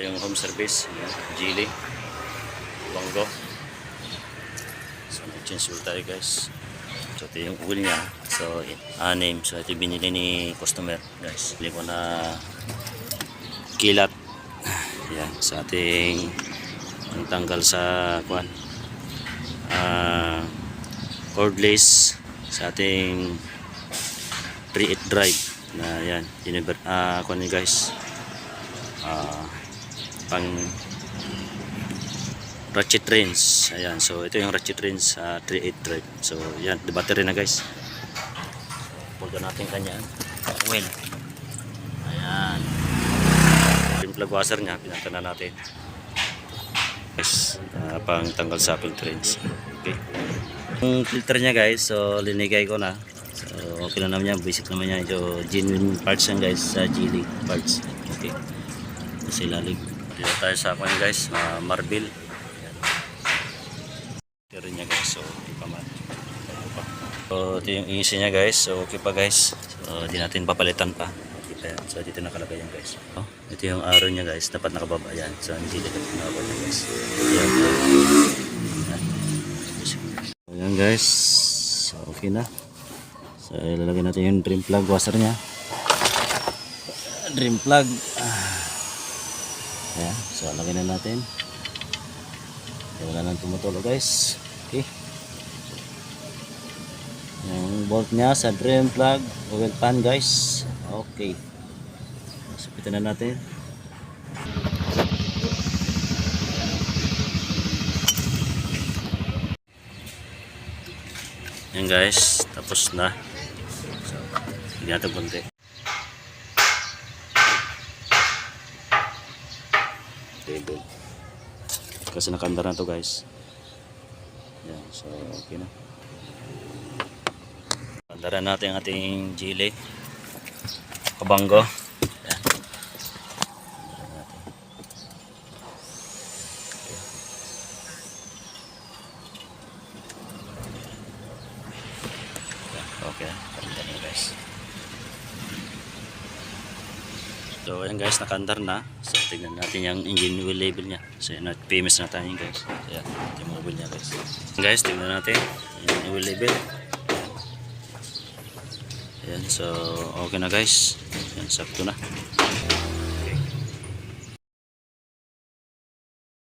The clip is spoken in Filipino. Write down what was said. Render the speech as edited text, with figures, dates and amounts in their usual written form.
yung home service. Ayan, Geely. Bongo. So, mag-change oil tayo guys. So, ito yung oil niya. So, anim. So, ito binili ni customer guys. Bili ko na kilat. Ayan, sa ating ang tanggal sa kuan. Cordless sa ating 3-8 drive na yan. Kuan ni guys. Pang ratchet wrench. Ayan, so ito yung ratchet wrench sa 3-8 drive. So yan, the battery na guys. Pull natin kanya oil. Ayan, yung plug washer nya pinata na natin guys, pang tanggal sa filter wrench. Okay, yung filter nya guys, so linigay ko na. So okay na naman yan, basic naman yan. So genuine parts yan guys, sa Geely parts. Okay, sa ilalim dito tayo sa kanya guys, marble. Ito rin niya guys, so okay pa man. So ito yung ingisi niya guys, so okay pa guys. So di natin papalitan pa. So dito nakalagay yan guys. Oh, ito yung arrow niya guys, dapat nakababa yan. So hindi dapat nakababa yan guys. Ayan guys, so okay na. So ilalagay natin yung drain plug washer niya. Drain plug. Ayan, so lagay na natin. Wala nang tumutulo guys. Okay, yung bolt nya sa drain plug oil pan guys. Okay, supitan na natin. Yan guys, tapos na. So hindi natin konti. Table kasi nakandar na to guys. Yan, so okay na. Kandaran natin ang ating Geely Bongo. Yan. Okay, kandaran na guys. So ayan guys, nakandar na. So tignan natin yung engine oil label nya. So yan, famous na tayo guys. So yan, yung oil nya guys. Guys, tignan natin yung oil label. Ayan, so okay na guys. Ayan, sakto na.